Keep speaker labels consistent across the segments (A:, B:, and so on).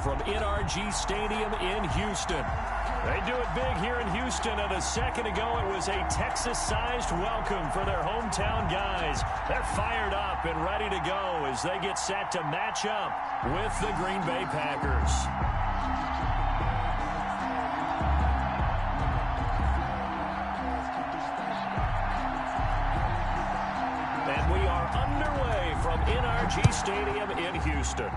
A: from NRG Stadium in Houston. They do it big here in Houston, and a second ago it was a Texas-sized welcome for their hometown guys. They're fired up and ready to go as they get set to match up with the Green Bay Packers. And we are underway from NRG Stadium in Houston.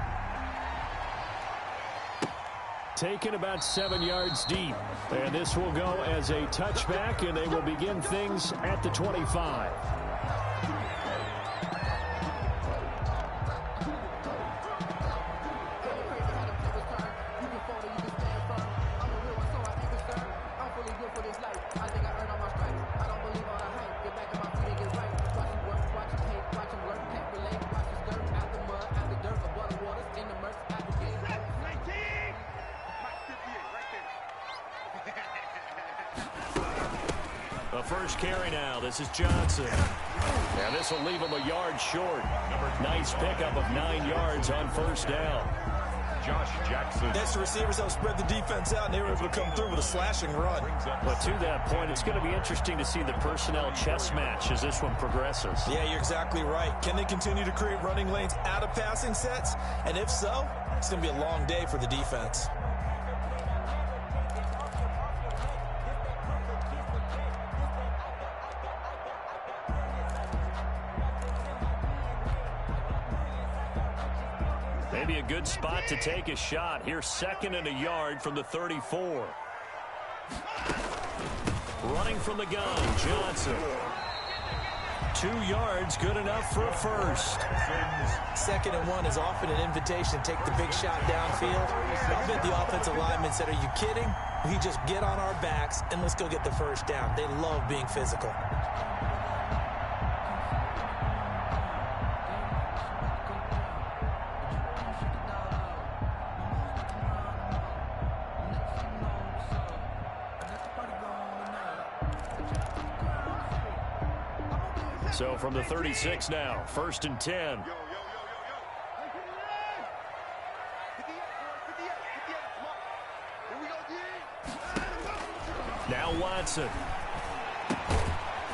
A: Taken about 7 yards deep. And this will go as a touchback, and they will begin things at the 25. The first carry now. This is Johnson. And this will leave him a yard short. Nice pickup of 9 yards on first down.
B: Josh Jackson.
C: Next, the receivers help spread the defense out, and they were able to come through with a slashing run.
A: But to that point, it's going to be interesting to see the personnel chess match as this one progresses.
C: Yeah, you're exactly right. Can they continue to create running lanes out of passing sets? And if so, it's going to be a long day for the defense.
A: Maybe a good spot to take a shot. Here's second and a yard from the 34. Running from the gun, Johnson. 2 yards, good enough for a first.
C: 2nd and 1 is often an invitation to take the big shot downfield. I bet the offensive lineman said, are you kidding? We just get on our backs and let's go get the first down. They love being physical.
A: So from the 36 now, 1st and 10. Now Watson.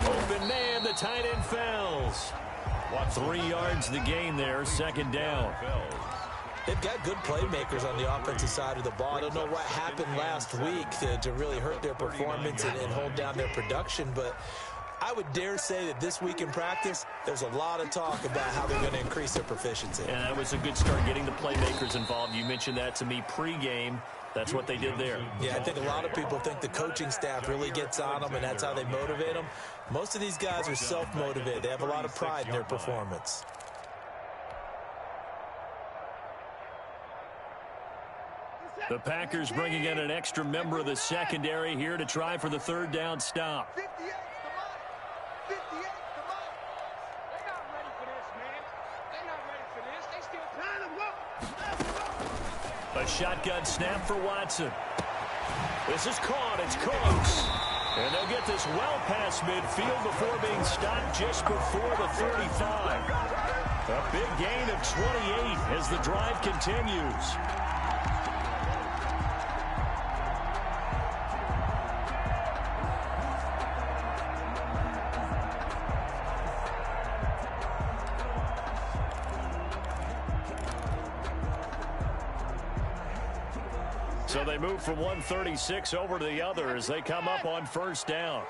A: Open man, the tight end fells. 3 yards the gain there, 2nd down.
C: They've got good playmakers on the offensive side of the ball. I don't know what happened last week to really hurt their performance and hold down their production, but I would dare say that this week in practice, there's a lot of talk about how they're going to increase their proficiency.
A: And that was a good start, getting the playmakers involved. You mentioned that to me pregame. That's what they did there.
C: Yeah, I think a lot of people think the coaching staff really gets on them, and that's how they motivate them. Most of these guys are self-motivated. They have a lot of pride in their performance.
A: The Packers bringing in an extra member of the secondary here to try for the 3rd down stop. A shotgun snap for Watson. This is caught. It's Cooks. And they'll get this well past midfield before being stopped just before the 35. A big gain of 28 as the drive continues. So they move from 136 over to the other as they come up on 1st down.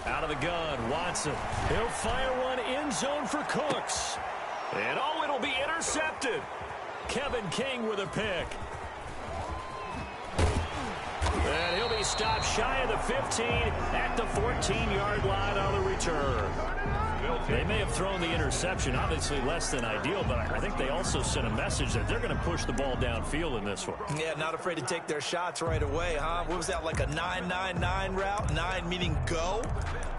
A: Out of the gun, Watson. He'll fire one end zone for Cooks. And oh, it'll be intercepted. Kevin King with a pick. And he'll be stopped shy of the 15 at the 14-yard line on the return. They may have thrown the interception, obviously less than ideal, but I think they also sent a message that they're going to push the ball downfield in this one.
C: Yeah, not afraid to take their shots right away, huh? What was that, like a 9-9-9 route? 9 meaning go?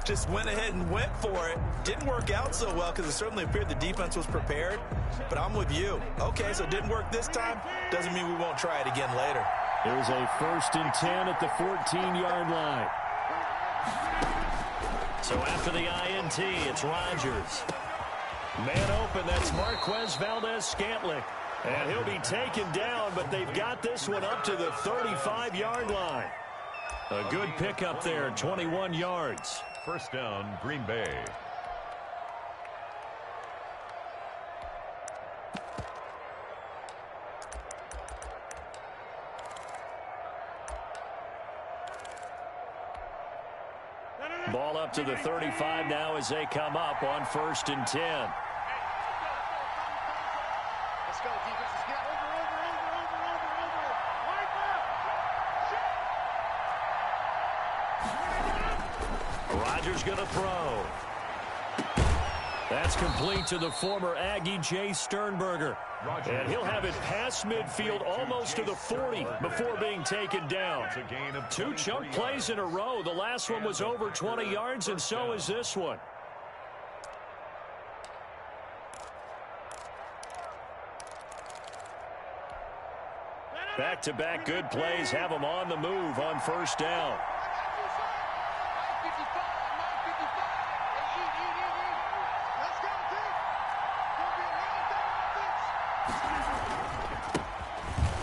C: Just went ahead and went for it. Didn't work out so well because it certainly appeared the defense was prepared. But I'm with you. Okay, so it didn't work this time. Doesn't mean we won't try it again later.
A: Here's a 1st and 10 at the 14-yard line. So after the INT, it's Rodgers. Man open, that's Marquez Valdez-Scantling. And he'll be taken down, but they've got this one up to the 35-yard line. A good pickup there, 21 yards.
B: First down, Green Bay.
A: Ball up to the 35 now as they come up on 1st and 10.
D: Let's go, defense. Let's get over.
A: Rodgers going to throw. That's complete to the former Aggie, Jay Sternberger. And he'll have it past midfield almost to the 40 before being taken down. 2 chunk plays in a row. The last one was over 20 yards, and so is this one. Back-to-back good plays have them on the move on 1st down.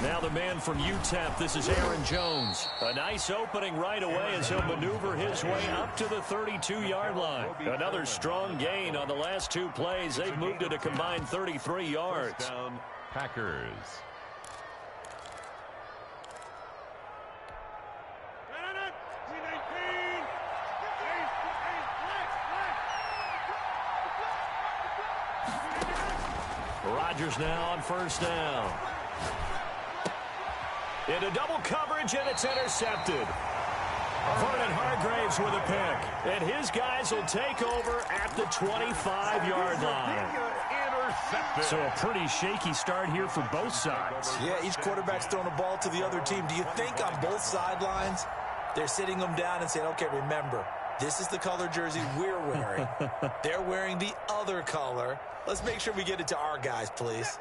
A: Now the man from UTEP, this is Aaron Jones. A nice opening right away as he'll maneuver his way up to the 32-yard line. Another strong gain on the last 2 plays. They've moved it a combined 33 yards.
B: First down, Packers.
A: Rodgers now on 1st down. Into double coverage, and it's intercepted. Vernon Hargraves with a pick. And his guys will take over at the 25-yard line. So a pretty shaky start here for both sides.
C: Yeah, each quarterback's throwing the ball to the other team. Do you think on both sidelines they're sitting them down and saying, okay, remember, this is the color jersey we're wearing. They're wearing the other color. Let's make sure we get it to our guys, please.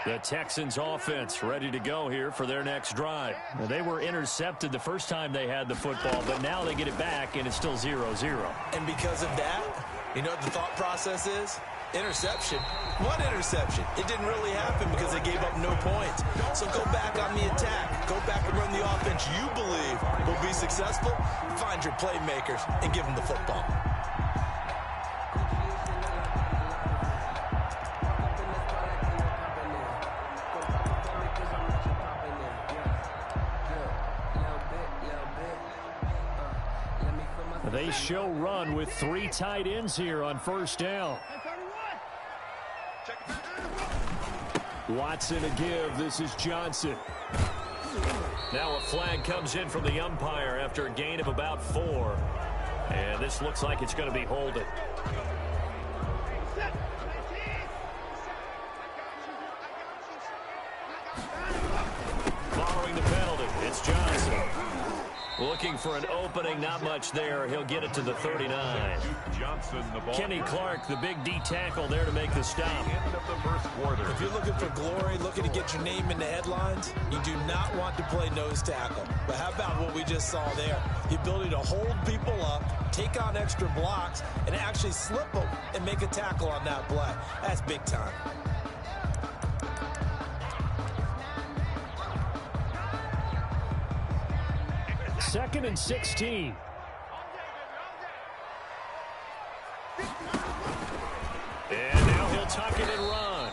A: The Texans offense ready to go here for their next drive. Now, they were intercepted the first time they had the football, but now they get it back, and it's still 0-0.
C: And because of that, you know what the thought process is? Interception. One interception. It didn't really happen because they gave up no points. So go back on the attack. Go back and run the offense you believe will be successful. Find your playmakers and give them the football.
A: They show run with 3 tight ends here on 1st down. Watson a give. This is Johnson. Now a flag comes in from the umpire after a gain of about 4. And this looks like it's going to be holding. Following the penalty, it's Johnson. Looking for an opening, not much there. He'll get it to the 39.
B: Johnson, the ball.
A: Kenny Clark, the big D tackle there to make the stop.
B: End of the first quarter.
C: If you're looking for glory, looking to get your name in the headlines, you do not want to play nose tackle. But how about what we just saw there? The ability to hold people up, take on extra blocks, and actually slip them and make a tackle on that play. That's big time.
A: Second and 16. And now he'll tuck it and run.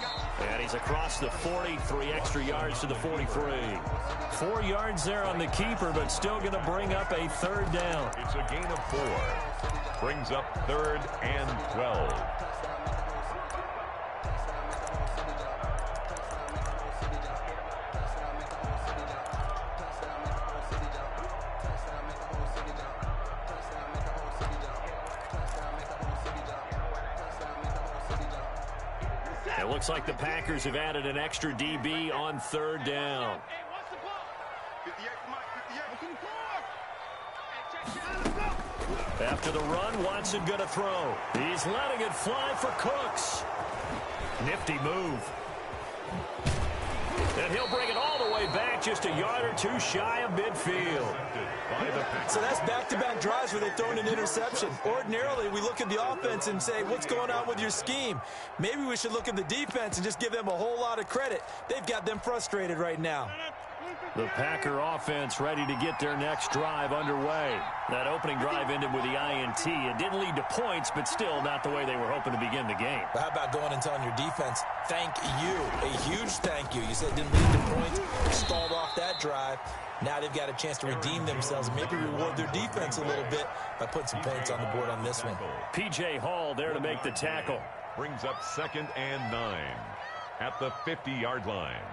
A: And he's across the 40, 3 extra yards to the 43. 4 yards there on the keeper, but still going to bring up a 3rd down.
B: It's a gain of 4. Brings up 3rd and 12.
A: It looks like the Packers have added an extra DB on 3rd down. After the run, Watson going to throw. He's letting it fly for Cooks. Nifty move. And he'll bring it all the way back just a yard or two shy of midfield.
C: So that's back-to-back drives where they've thrown an interception. Ordinarily, we look at the offense and say, what's going on with your scheme? Maybe we should look at the defense and just give them a whole lot of credit. They've got them frustrated right now.
A: The Packer offense ready to get their next drive underway. That opening drive ended with the INT. It didn't lead to points, but still not the way they were hoping to begin the game.
C: But how about going and telling your defense, thank you, a huge thank you. You said it didn't lead to points, stalled off that drive. Now they've got a chance to redeem themselves and maybe reward their defense a little bit by putting some points on the board on this one.
A: P.J. Hall there to make the tackle.
B: Brings up 2nd and 9 at the 50-yard line.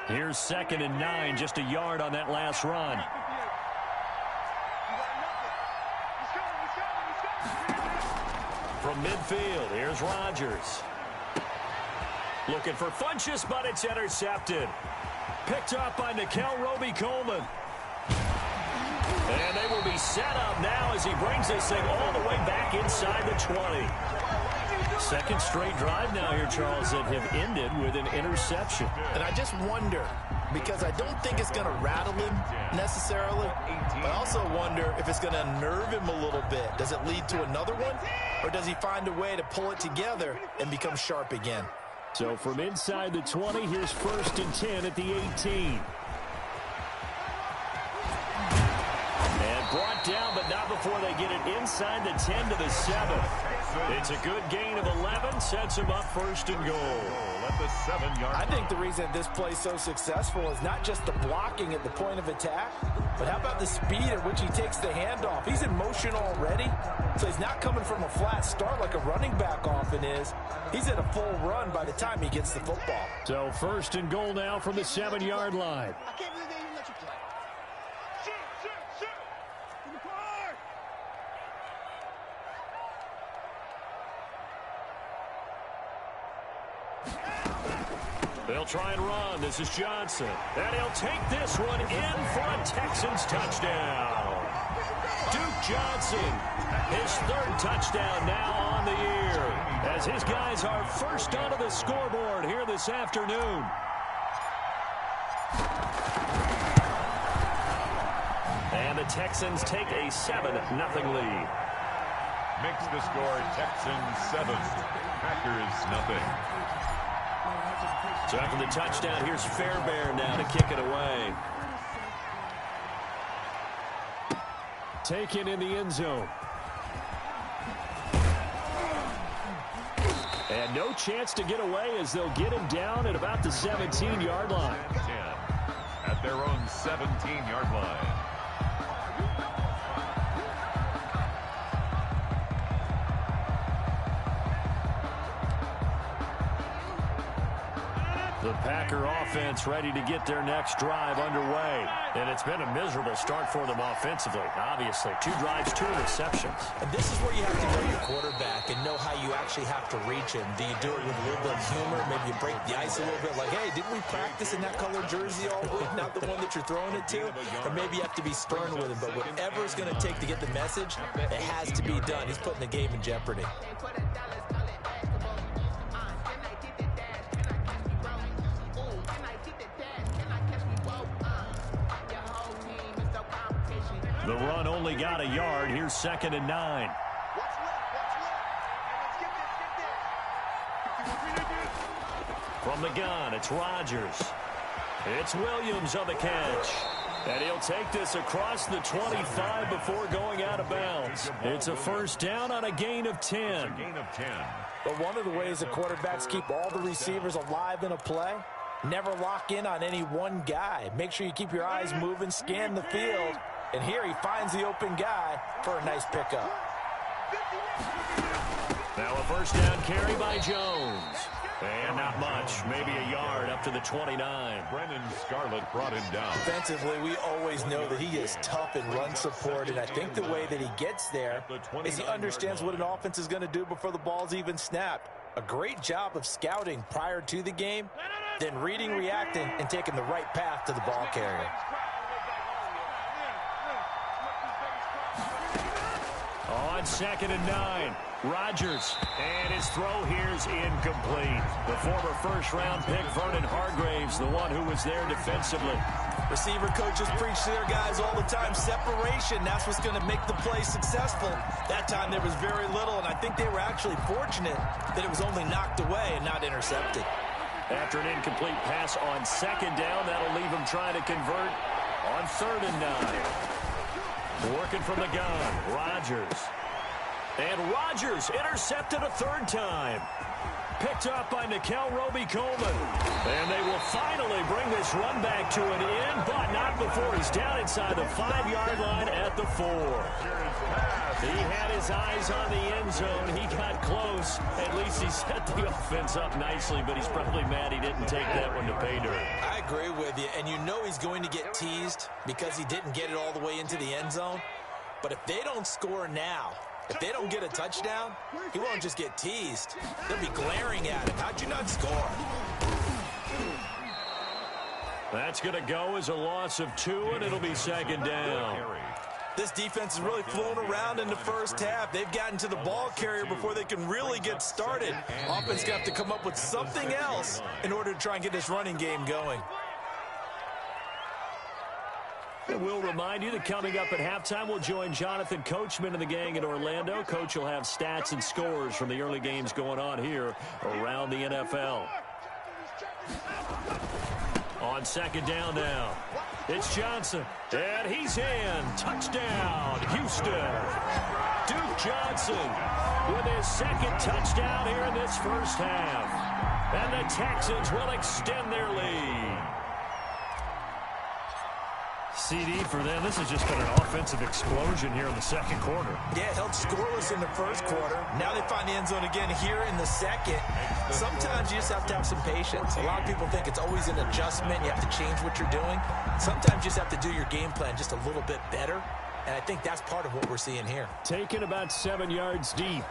A: Here's 2nd and 9, just a yard on that last run. From midfield, here's Rodgers. Looking for Funchess, but it's intercepted. Picked up by Nikel Roby-Coleman. And they will be set up now as he brings this thing all the way back inside the 20. Second straight drive now here, Charles, that have ended with an interception.
C: And I just wonder, because I don't think it's going to rattle him necessarily, but I also wonder if it's going to nerve him a little bit. Does it lead to another one, or does he find a way to pull it together and become sharp again?
A: So from inside the 20, here's 1st and 10 at the 18. And brought down, but not before they get it inside the 10 to the 7. It's a good gain of 11, sets him up 1st and goal.
B: At the 7-yard
E: I think the reason this play's so successful is not just the blocking at the point of attack, but how about the speed at which he takes the handoff? He's in motion already, so he's not coming from a flat start like a running back often is. He's at a full run by the time he gets the football.
A: So 1st and goal now from the 7-yard line.
D: I can't believe they even let you play. Shoot! In the car!
A: They'll try and run. This is Johnson. And he'll take this one in for a Texans touchdown. Duke Johnson, his 3rd touchdown now on the year, as his guys are first onto the scoreboard here this afternoon. And the Texans take a 7-0 lead.
B: makes the score Texans 7, Packers nothing.
A: So after the touchdown, here's Fairbairn now to kick it away. Taken in the end zone. And no chance to get away as they'll get him down at about the 17-yard line.
B: 10 at their own 17-yard line.
A: The Packer offense ready to get their next drive underway. And it's been a miserable start for them offensively, obviously. 2 drives, 2 interceptions.
C: And this is where you have to know your quarterback and know how you actually have to reach him. Do you do it with a little bit of humor? Maybe you break the ice a little bit like, hey, didn't we practice in that color jersey all week? Not the one that you're throwing it to? Or maybe you have to be stern with him. But whatever it's going to take to get the message, it has to be done. He's putting the game in jeopardy.
A: The run only got a yard. Here's 2nd and 9.
D: Watch left. And let's get this.
A: From the gun, it's Rodgers. It's Williams on the catch. And he'll take this across the 25 before going out of bounds. It's a first down on a gain of 10.
B: Gain of 10.
E: But one of the ways the quarterbacks keep all the receivers alive in a play, never lock in on any one guy. Make sure you keep your eyes moving, scan the field. And here he finds the open guy for a nice pickup.
A: Now a first down carry by Jones. And not much, maybe a yard up to the 29.
B: Brennan Scarlett brought him down.
E: Defensively, we always know that he is tough in run support, and I think the way that he gets there is he understands what an offense is going to do before the ball's even snapped. A great job of scouting prior to the game, then reading, reacting, and taking the right path to the ball carrier.
A: on 2nd and 9. Rodgers, and his throw here's incomplete. The former first-round pick, Vernon Hargreaves, the one who was there defensively.
C: Receiver coaches preach to their guys all the time. Separation, that's what's going to make the play successful. That time there was very little, and I think they were actually fortunate that it was only knocked away and not intercepted.
A: After an incomplete pass on 2nd down, that'll leave him trying to convert on 3rd and 9. Working from the gun, Rodgers. And Rodgers intercepted a 3rd time. Picked up by Nickel Roby-Coleman. And they will finally bring this run back to an end, but not before he's down inside the 5-yard line at the 4. He had his eyes on the end zone. He got close. At least he set the offense up nicely, but he's probably mad he didn't take that one to pay dirt.
C: I agree with you, and you know he's going to get teased because he didn't get it all the way into the end zone. But if they don't score now, if they don't get a touchdown, he won't just get teased. They'll be glaring at him. How'd you not score?
A: That's going to go as a loss of 2, and it'll be 2nd down.
C: This defense has really flown around in the first half. They've gotten to the ball carrier before they can really get started. Offense got to come up with something else in order to try and get this running game going.
A: And we'll remind you that coming up at halftime, we'll join Jonathan Coachman and the gang in Orlando. Coach will have stats and scores from the early games going on here around the NFL. On 2nd down now, it's Johnson, and he's in. Touchdown, Houston. Duke Johnson with his 2nd touchdown here in this first half. And the Texans will extend their lead. CD for them. This has just been an offensive explosion here in the 2nd quarter.
C: Yeah, held scoreless in the 1st quarter. Now they find the end zone again here in the 2nd. Sometimes you just have to have some patience. A lot of people think it's always an adjustment. You have to change what you're doing. Sometimes you just have to do your game plan just a little bit better. And I think that's part of what we're seeing here.
A: Taken about 7 yards deep.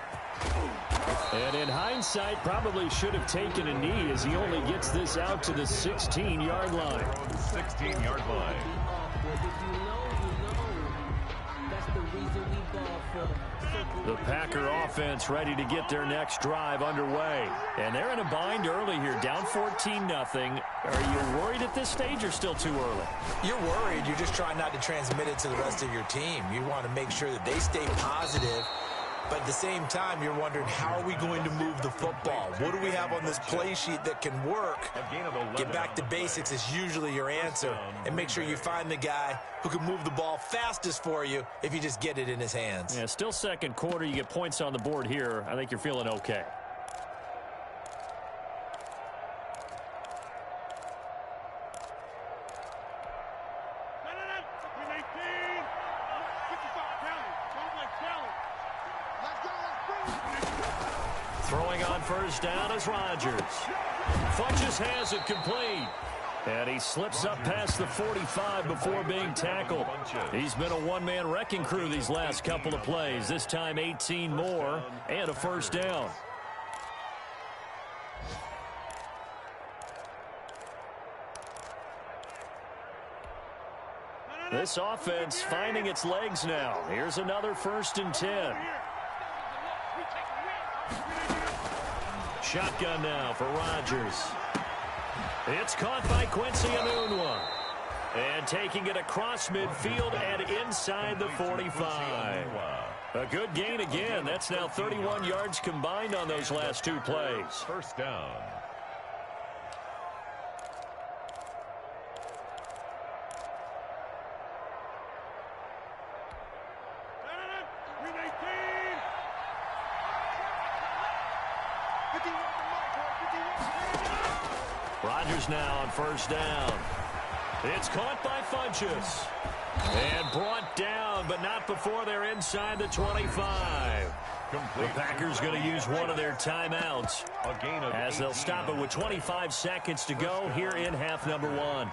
A: And in hindsight, probably should have taken a knee as he only gets this out to the 16-yard line.
B: 16-yard line.
A: The Packer offense ready to get their next drive underway. And they're in a bind early here, down 14-0. Are you worried at this stage or still too early?
C: You're worried. You're just trying not to transmit it to the rest of your team. You want to make sure that they stay positive. But at the same time, you're wondering, how are we going to move the football? What do we have on this play sheet that can work? Get back to basics is usually your answer. And make sure you find the guy who can move the ball fastest for you if you just get it in his hands.
A: Yeah, still 2nd quarter. You get points on the board here. I think you're feeling okay. Throwing on 1st down is Rodgers. Funches has it complete. And he slips up past the 45 before being tackled. He's been a one-man wrecking crew these last couple of plays. This time 18 more and a 1st down. This offense finding its legs now. Here's another 1st and 10. Shotgun now for Rodgers. It's caught by Quincy Enunwa. And taking it across midfield and inside the 45. A good gain again. That's now 31 yards combined on those last 2 plays.
B: 1st down.
A: Rodgers now on 1st down. It's caught by Funches. And brought down, but not before they're inside the 25. The Packers going to use one of their timeouts as they'll stop it with 25 seconds to go here in half number 1.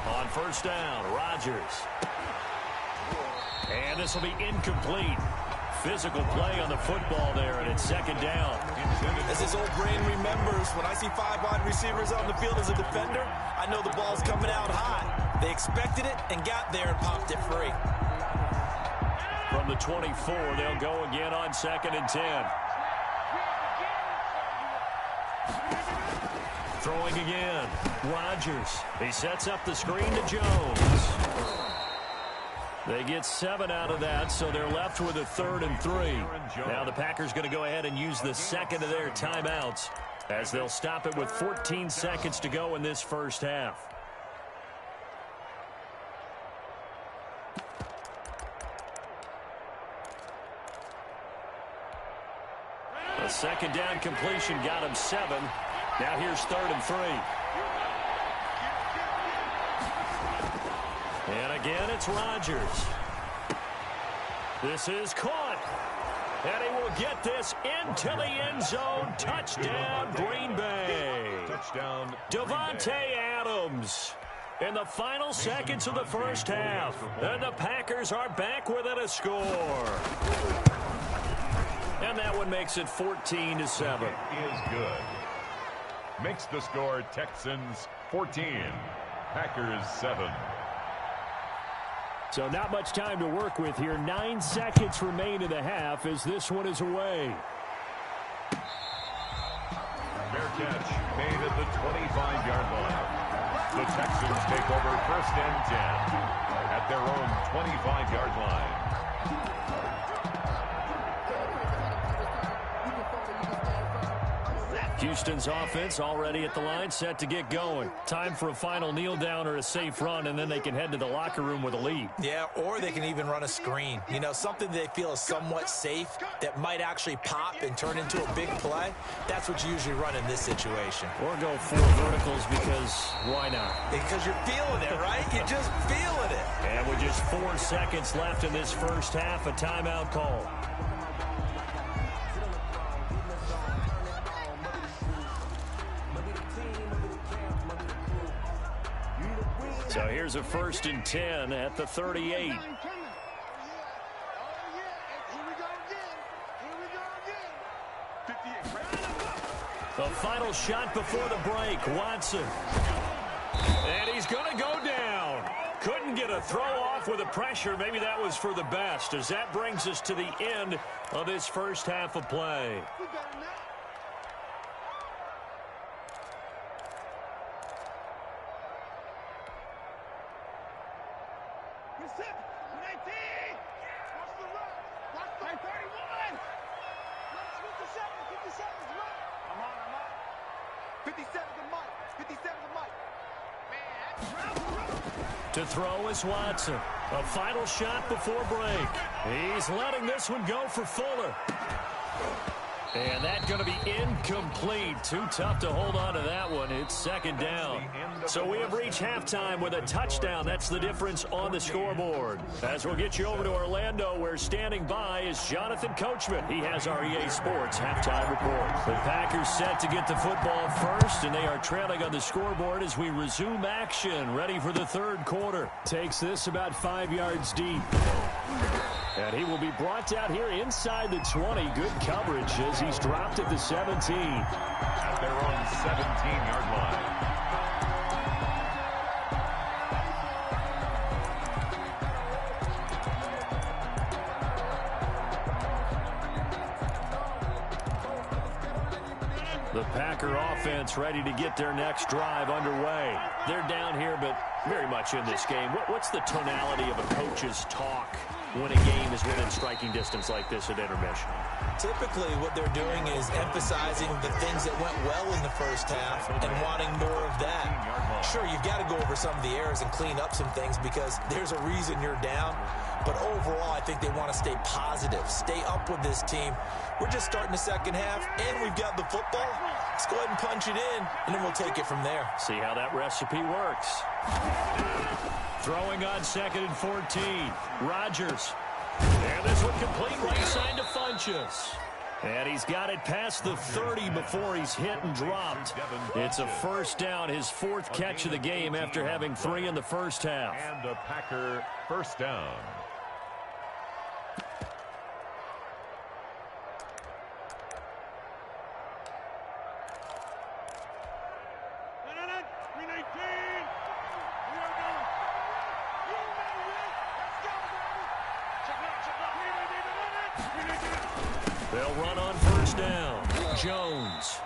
A: On 1st down, Rodgers. And this will be incomplete. Physical play on the football there, and it's second down.
C: As his old brain remembers, when I see 5 wide receivers on the field as a defender, I know the ball's coming out hot. They expected it and got there and popped it free.
A: From the 24, they'll go again on 2nd and 10. Throwing again. Rodgers. He sets up the screen to Jones. They get 7 out of that, so they're left with a 3rd and 3. Now the Packers going to go ahead and use the second of their timeouts as they'll stop it with 14 seconds to go in this first half. A second down completion got him 7. Now here's 3rd and 3. And again, it's Rodgers. This is caught. And he will get this into the end zone. Touchdown, Green Bay.
B: Touchdown,
A: Davante Adams. In the final seconds of the first half. And the Packers are back within a score. And that one makes it 14-7.
B: Is good. Makes the score Texans 14, Packers 7.
A: So not much time to work with here. 9 seconds remain in the half as this one is away.
B: Fair catch made at the 25-yard line. The Texans take over 1st and 10 at their own 25-yard line.
A: Houston's offense already at the line, set to get going. Time for a final kneel down or a safe run, and then they can head to the locker room with a lead.
C: Yeah, or they can even run a screen. You know, something they feel is somewhat safe that might actually pop and turn into a big play. That's what you usually run in this situation.
A: Or go 4 verticals because why not?
C: Because you're feeling it, right? You're just feeling it.
A: And with just 4 seconds left in this first half, a timeout call. So here's a 1st and 10 at the 38. The final shot before the break, Watson. And he's going to go down. Couldn't get a throw off with the pressure. Maybe that was for the best, as that brings us to the end of this first half of play. To throw is Watson. A final shot before break. He's letting this one go for Fuller. And that's going to be incomplete. Too tough to hold on to that one. It's second down. So we have reached halftime with a touchdown. That's the difference on the scoreboard. As we'll get you over to Orlando, where standing by is Jonathan Coachman. He has our EA Sports halftime report. The Packers set to get the football first, and they are trailing on the scoreboard as we resume action. Ready for the third quarter. Takes this about 5 yards deep. And he will be brought down here inside the 20. Good coverage as he's dropped at the 17.
B: At their own 17-yard line.
A: The Packer offense ready to get their next drive underway. They're down here, but very much in this game. What's the tonality of a coach's talk when a game is within striking distance like this at intermission?
C: Typically, what they're doing is emphasizing the things that went well in the first half and wanting more of that. Sure, you've got to go over some of the errors and clean up some things because there's a reason you're down. But overall, I think they want to stay positive, stay up with this team. We're just starting the second half, and we've got the football. Let's go ahead and punch it in, and then we'll take it from there.
A: See how that recipe works. Throwing on 2nd and 14. Rodgers. And this one complete right side to Funchess. And he's got it past the 30 before he's hit and dropped. It's a first down, his 4th catch of the game after having 3 in the first half.
B: And a Packer first down.
A: They'll run on first down. Jones.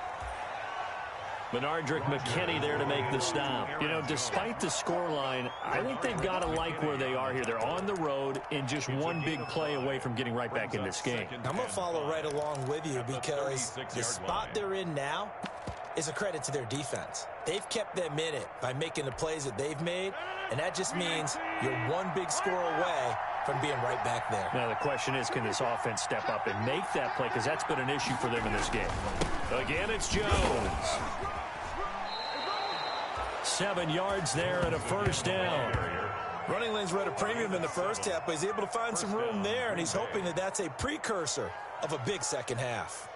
A: Benardrick McKinney there to make the stop. You know, despite the scoreline, I think they've got to like where they are here. They're on the road and just one big play away from getting right back in this game.
C: I'm going to follow right along with you because the spot they're in now is a credit to their defense. They've kept them in it by making the plays that they've made, and that just means you're one big score away from being right back there.
A: Now the question is, can this offense step up and make that play? Because that's been an issue for them in this game. Again, it's Jones. 7 yards there and a first down.
C: Running lanes were at a premium in the first half, but he's able to find some room there, and he's hoping that that's a precursor of a big second half.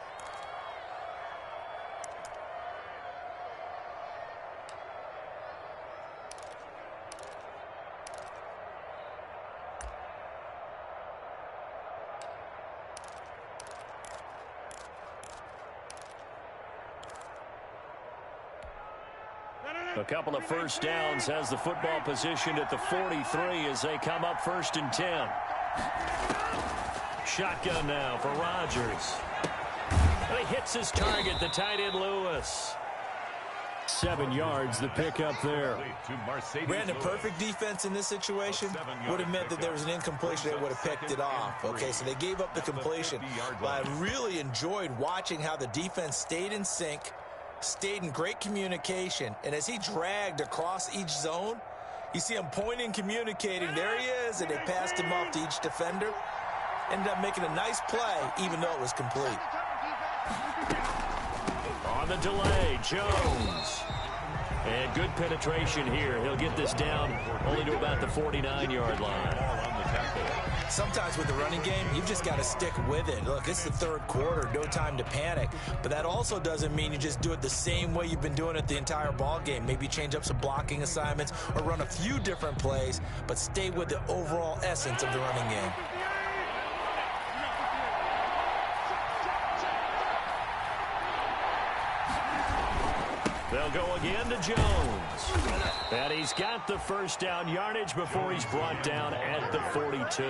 A: A couple of first downs, has the football positioned at the 43 as they come up 1st and 10. Shotgun now for Rodgers. He hits his target, the tight end Lewis. 7 yards, the pickup there.
C: Brandon, perfect defense in this situation would have meant that there was an incompletion. They would have picked it off. Okay, so they gave up the completion. But I really enjoyed watching how the defense stayed in sync, stayed in great communication, and as he dragged across each zone, you see him pointing, communicating. There he is, and they passed him off to each defender. Ended up making a nice play, even though it was complete.
A: On the delay, Jones. And good penetration here. He'll get this down only to about the 49-yard line.
C: Sometimes with the running game, you've just got to stick with it. Look, it's the third quarter, no time to panic. But that also doesn't mean you just do it the same way you've been doing it the entire ball game. Maybe change up some blocking assignments or run a few different plays, but stay with the overall essence of the running game.
A: They'll go again to Jones. And he's got the first down yardage before he's brought down at the 42.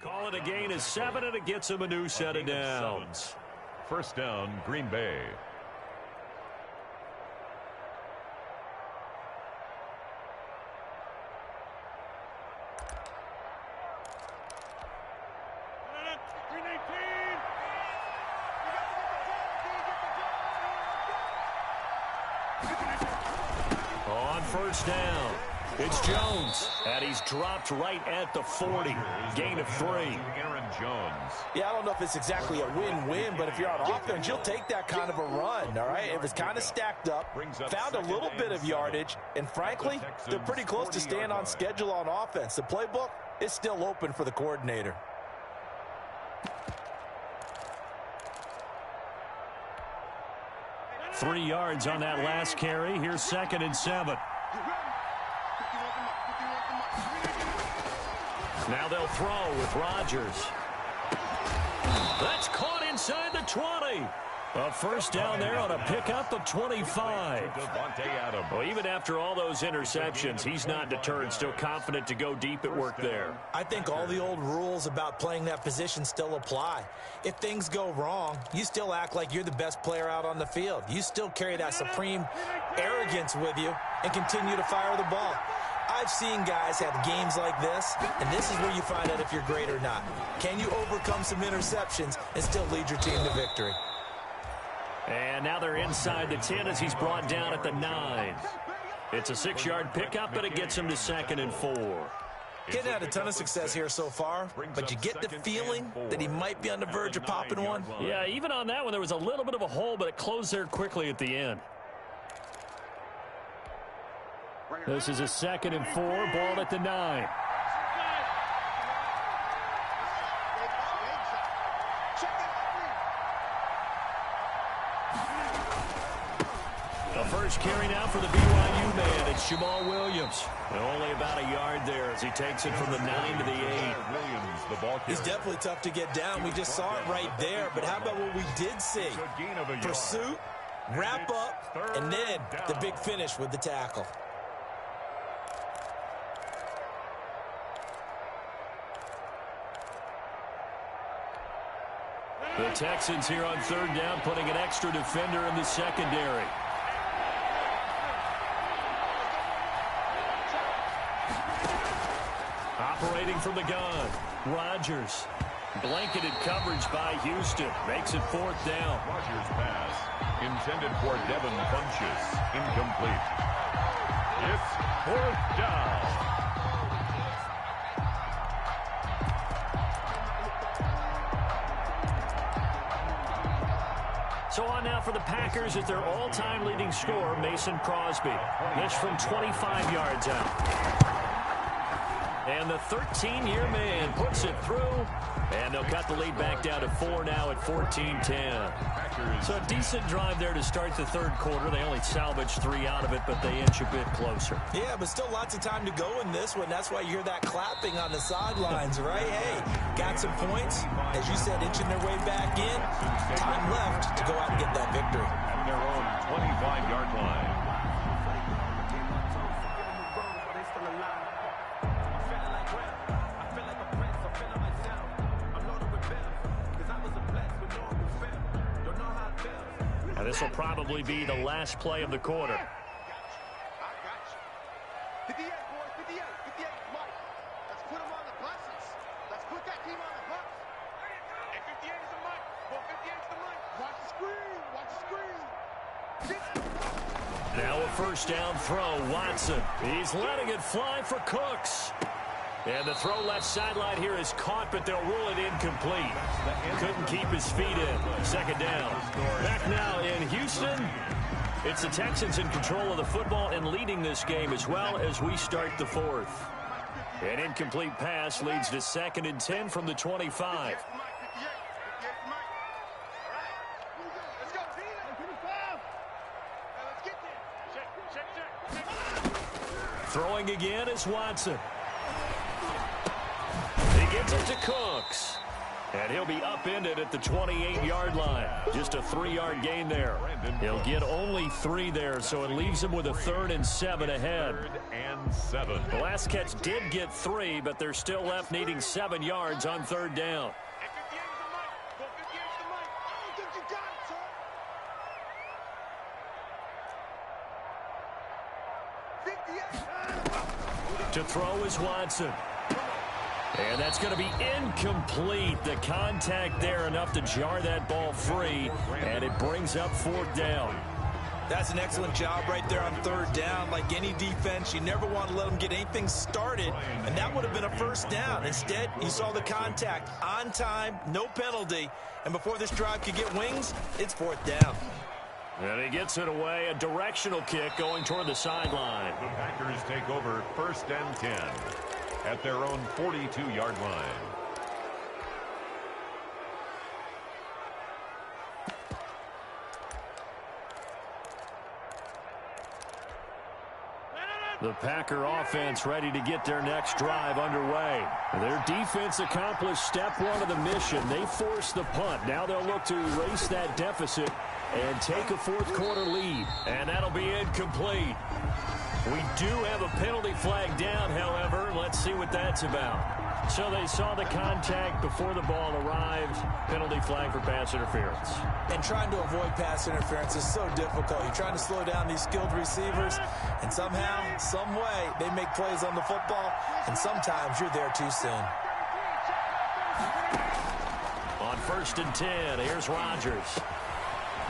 A: Call it a gain of 7, and it gets him a new set of downs.
B: First down, Green Bay.
A: On first down, it's Jones, and he's dropped right at the 40. Gain of 3.
B: Aaron Jones.
E: Yeah, I don't know if it's exactly a win-win, but if you're on offense, you'll take that kind of a run, all right? It was kind of stacked up, found a little bit of yardage, and frankly, they're pretty close to staying on schedule on offense. The playbook is still open for the coordinator.
A: Three yards on that last carry. Here's 2nd and 7. Now they'll throw with Rodgers. That's caught inside the 20. A first down there on a pickup of 25. Well, even after all those interceptions, he's not deterred, still confident to go deep at work there.
C: I think all the old rules about playing that position still apply. If things go wrong, you still act like you're the best player out on the field. You still carry that supreme arrogance with you and continue to fire the ball. I've seen guys have games like this, and this is where you find out if you're great or not. Can you overcome some interceptions and still lead your team to victory?
A: And now they're inside the 10 as he's brought down at the 9. It's a 6-yard pickup, but it gets him to 2nd and 4.
C: Getting had a ton of success here so far, but you get the feeling that he might be on the verge of popping one.
A: Yeah, even on that one, there was a little bit of a hole, but it closed there quickly at the end. This is a 2nd and 4, ball at the 9. The first carry now for the BYU man. It's Jamal Williams. And only about a yard there as he takes it from the 9 to the 8.
C: He's definitely tough to get down. We just saw it right there. But how about what we did see? Pursuit, wrap up, and then the big finish with the tackle.
A: The Texans here on 3rd down, putting an extra defender in the secondary. Operating from the gun, Rodgers. Blanketed coverage by Houston. Makes it 4th down.
B: Rodgers pass intended for Devin Funches. Incomplete. It's 4th down.
A: So on now for the Packers at their all-time leading scorer, Mason Crosby. This from 25 yards out. And the 13-year man puts it through. And they'll cut the lead back down to 4 now at 14-10. So a decent drive there to start the 3rd quarter. They only salvaged 3 out of it, but they inch a bit closer.
C: Yeah, but still lots of time to go in this one. That's why you hear that clapping on the sidelines, right? Hey, got some points. As you said, inching their way back in. Time left to go out and get that victory.
B: At their own 25-yard line.
A: This will probably be the last play of the quarter.
D: I got you. 58, boys, 58, 58, Mike. Let's put them on the buses. Let's put that team on the bus. And 58 is the Mike. Well, 58 is the Mike. Watch the screen. Watch the screen.
A: Now a first down throw, Watson. He's letting it fly for Cooks. And the throw left sideline here is caught, but they'll rule it incomplete. Couldn't keep his feet in. 2nd down. Back now in Houston. It's the Texans in control of the football and leading this game as well as we start the 4th. An incomplete pass leads to 2nd and 10 from the 25. Throwing again is Watson. He gets it to Cooks. And he'll be upended at the 28-yard line. Just a 3-yard gain there. He'll get only 3 there, so it leaves him with a 3rd and 7 ahead.
B: 3rd and 7.
A: The last catch did get 3, but they're still left needing 7 yards on 3rd down. To throw is Watson. And that's going to be incomplete. The contact there enough to jar that ball free, and it brings up 4th down.
E: That's an excellent job right there on 3rd down. Like any defense, you never want to let them get anything started, and that would have been a 1st down. Instead, you saw the contact on time, no penalty, and before this drive could get wings, it's 4th down.
A: And he gets it away, a directional kick going toward the sideline.
B: The Packers take over 1st and 10 at their own 42-yard line.
A: The Packer offense ready to get their next drive underway. Their defense accomplished step 1 of the mission. They forced the punt. Now they'll look to erase that deficit and take a 4th quarter lead. And that'll be incomplete. We do have a penalty flag down, however. Let's see what that's about. So they saw the contact before the ball arrived. Penalty flag for pass interference.
E: And trying to avoid pass interference is so difficult. You're trying to slow down these skilled receivers, and somehow, some way, they make plays on the football, and sometimes you're there too soon.
A: On 1st and 10, here's Rodgers.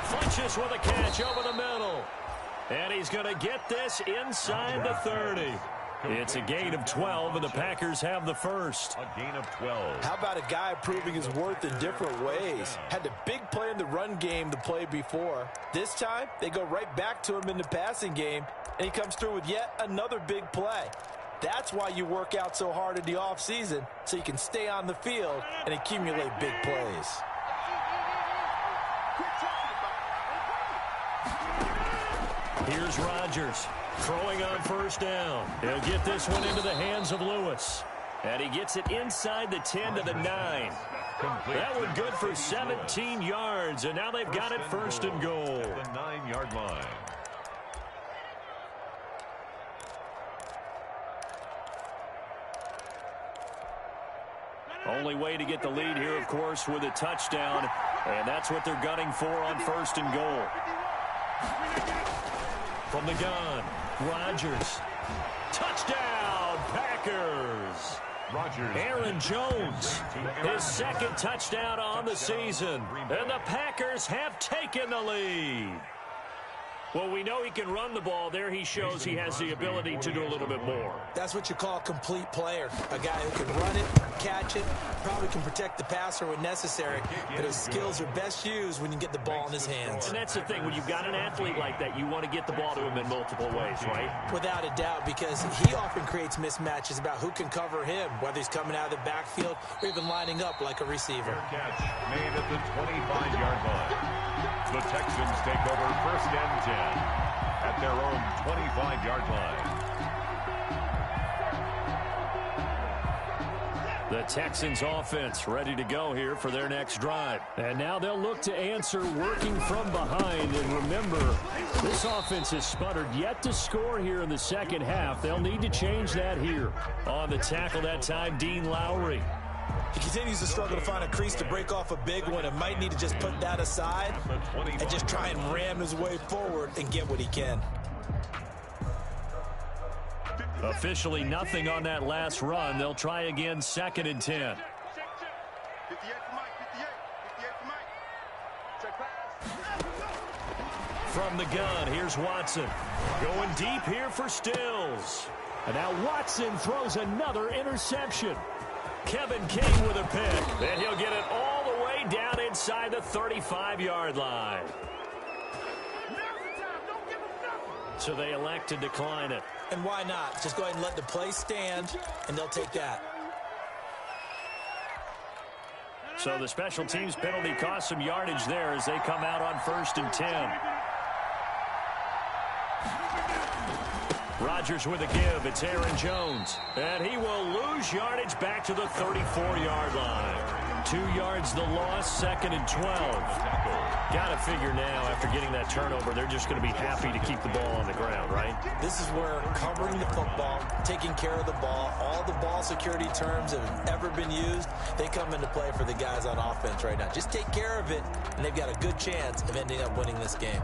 A: Funches with a catch over the middle. And he's going to get this inside the 30. It's a gain of 12, and the Packers have the first.
B: A gain of 12.
E: How about a guy proving his worth in different ways? Had a big play in the run game the play before. This time, they go right back to him in the passing game, and he comes through with yet another big play. That's why you work out so hard in the offseason, so you can stay on the field and accumulate big plays.
A: Here's Rodgers throwing on 1st down. He'll get this one into the hands of Lewis. And he gets it inside the 10 to the 9. That one good for 17 yards, and now they've got it 1st and goal.
B: At the 9-yard line.
A: Only way to get the lead here, of course, with a touchdown, and that's what they're gunning for on 1st and goal. From the gun, Rodgers. Touchdown, Packers.
B: Rodgers.
A: Aaron Jones, his 2nd touchdown on the season. And the Packers have taken the lead. Well, we know he can run the ball. There he shows he has the ability to do a little bit more.
E: That's what you call a complete player. A guy who can run it, catch it, probably can protect the passer when necessary, but his skills are best used when you get the ball in his hands.
A: And that's the thing. When you've got an athlete like that, you want to get the ball to him in multiple ways, right?
E: Without a doubt, because he often creates mismatches about who can cover him, whether he's coming out of the backfield or even lining up like a receiver.
B: Catch made at the 25-yard line. The Texans take over 1st and 10 at their own 25-yard line.
A: The Texans offense ready to go here for their next drive. And now they'll look to answer working from behind. And remember, this offense has sputtered yet to score here in the 2nd half. They'll need to change that here. On the tackle that time, Dean Lowry.
E: He continues to struggle to find a crease to break off a big one and might need to just put that aside and just try and ram his way forward and get what he can.
A: Officially nothing on that last run. They'll try again 2nd and 10.
D: 58 for Mike, 58 for Mike.
A: From the gun, here's Watson. Going deep here for Stills. And now Watson throws another interception. Kevin King with a pick. And he'll get it all the way down inside the 35-yard line. So they elect to decline it.
E: And why not? Just go ahead and let the play stand, and they'll take that.
A: So the special teams penalty cost some yardage there as they come out on 1st and 10. Rodgers with a give. It's Aaron Jones. And he will lose yardage back to the 34-yard line. 2 yards the loss, 2nd and 12. Got to figure now, after getting that turnover, they're just going to be happy to keep the ball on the ground, right?
E: This is where covering the football, taking care of the ball, all the ball security terms that have ever been used, they come into play for the guys on offense right now. Just take care of it, and they've got a good chance of ending up winning this game.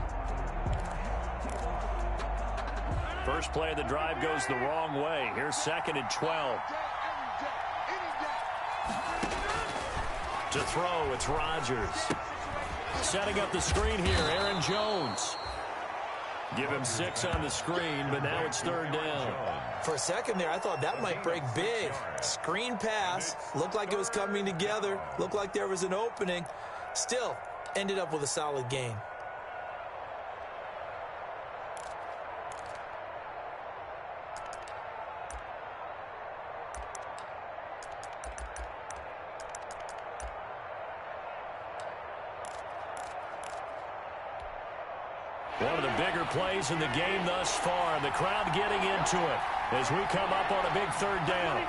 A: First play of the drive goes the wrong way. Here's 2nd and 12. To throw, it's Rodgers. Setting up the screen here, Aaron Jones. Give him 6 on the screen, but now it's 3rd down.
E: For a second there, I thought that might break big. Screen pass, looked like it was coming together, looked like there was an opening. Still, ended up with a solid gain.
A: One of the bigger plays in the game thus far. The crowd getting into it as we come up on a big 3rd down.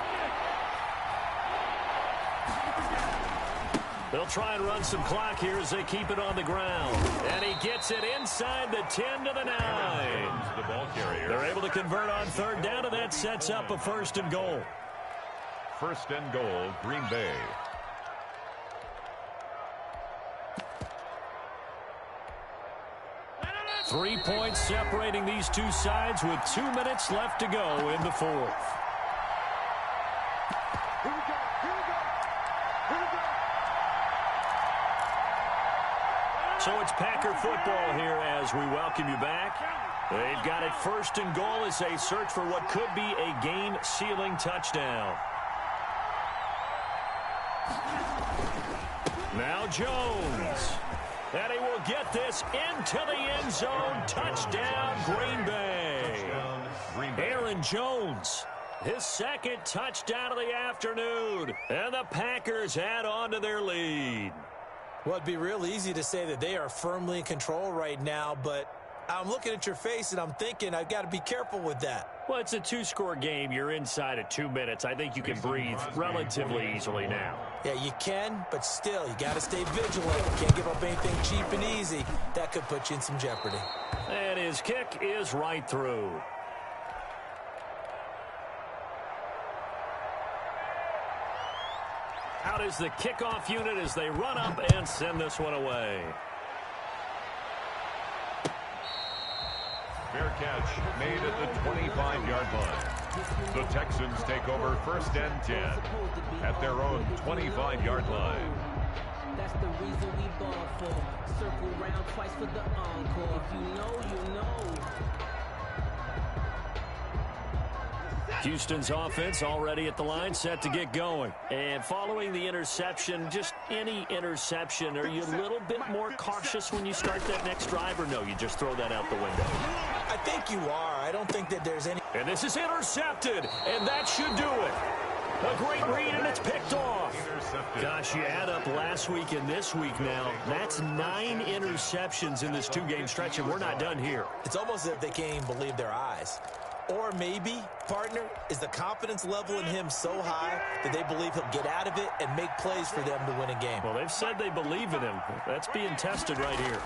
A: They'll try and run some clock here as they keep it on the ground. And he gets it inside the 10 to the 9. They're able to convert on 3rd down, and that sets up a 1st and goal.
B: 1st and goal, Green Bay.
A: Three points separating these two sides with 2 minutes left to go in the 4th. So it's Packer football here as we welcome you back. They've got it 1st and goal as they search for what could be a game-sealing touchdown. Now Jones. And he will get this into the end zone. Touchdown, Green Bay. Aaron Jones, his 2nd touchdown of the afternoon. And the Packers add on to their lead.
E: Well, it'd be real easy to say that they are firmly in control right now, but I'm looking at your face and I'm thinking I've got to be careful with that.
A: Well, it's a 2-score game. You're inside of 2 minutes. I think you can breathe relatively easily now.
E: Yeah, you can, but still, you got to stay vigilant. Can't give up anything cheap and easy. That could put you in some jeopardy.
A: And his kick is right through. Out is the kickoff unit as they run up and send this one away.
B: Fair catch made at the 25-yard line. The Texans take over 1st and 10 at their own 25-yard line.
F: That's the reason we ball for. Circle round twice for the encore. If you know, you know.
A: Houston's offense already at the line, set to get going. And following the interception, just any interception, are you a little bit more cautious when you start that next drive, or no, you just throw that out the window?
E: I think you are. I don't think that there's any...
A: And this is intercepted, and that should do it. A great read, and it's picked off. Gosh, you add up last week and this week now, that's 9 interceptions in this 2-game stretch, and we're not done here.
E: It's almost as if they can't even believe their eyes. Or maybe, partner, is the confidence level in him so high that they believe he'll get out of it and make plays for them to win a game.
A: Well, they've said they believe in him. That's being tested right here.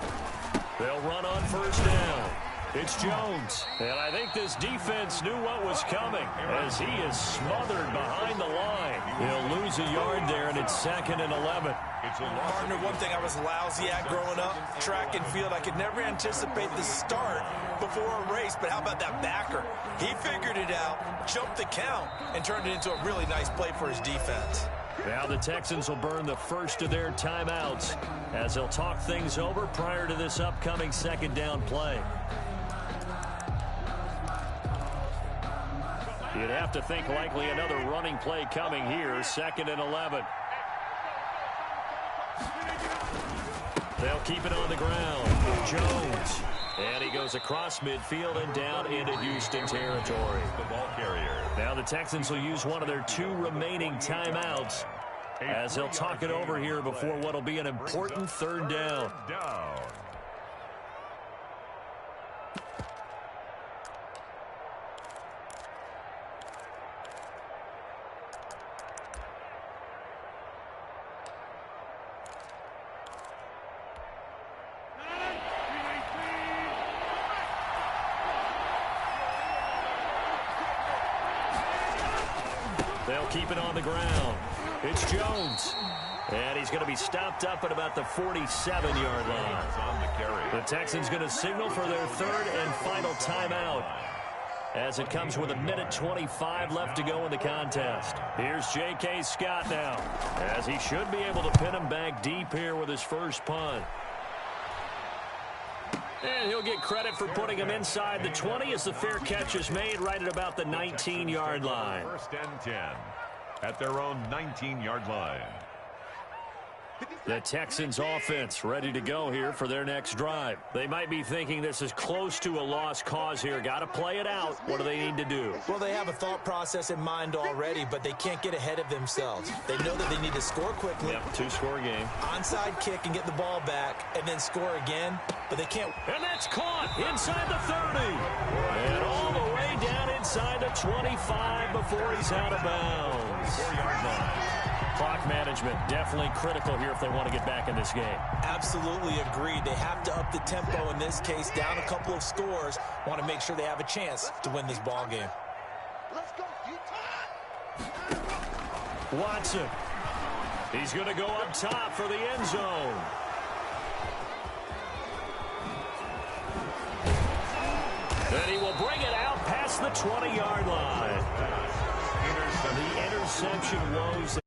A: They'll run on 1st down. It's Jones. And I think this defense knew what was coming as he is smothered behind the line. He'll lose a yard there, and it's 2nd and 11.
E: Partner, one thing I was lousy at growing up, track and field, I could never anticipate the start before a race, but how about that backer? He figured it out, jumped the count, and turned it into a really nice play for his defense.
A: Now the Texans will burn the first of their timeouts as they'll talk things over prior to this upcoming 2nd down play. You'd have to think likely another running play coming here, 2nd and 11. They'll keep it on the ground. Jones. And he goes across midfield and down into Houston territory.
B: The ball carrier.
A: Now the Texans will use one of their 2 remaining timeouts as they'll talk it over here before what will be an important 3rd down. They'll keep it on the ground. It's Jones. And he's going to be stopped up at about the 47-yard line. The Texans going to signal for their third and final timeout as it comes with 1:25 left to go in the contest. Here's J.K. Scott now, as he should be able to pin him back deep here with his first punt. And he'll get credit for putting him inside the 20 as the fair catch is made right at about the 19-yard line.
B: First and 10 at their own 19-yard line.
A: The Texans offense ready to go here for their next drive. They might be thinking this is close to a lost cause here. Got to play it out. What do they need to do?
E: Well, they have a thought process in mind already, but they can't get ahead of themselves. They know that they need to score quickly.
A: Yep, two-score game.
E: Onside kick and get the ball back and then score again, but they can't.
A: And that's caught inside the 30. And all the way down inside the 25 before he's out of bounds.
B: 4-yard line.
A: Clock management definitely critical here if they want to get back in this game.
E: Absolutely agreed. They have to up the tempo in this case, down a couple of scores. Want to make sure they have a chance to win this ball game.
D: Let's go, Utah!
A: Watson. He's going to go up top for the end zone. And he will bring it out past the 20-yard line. The interception woes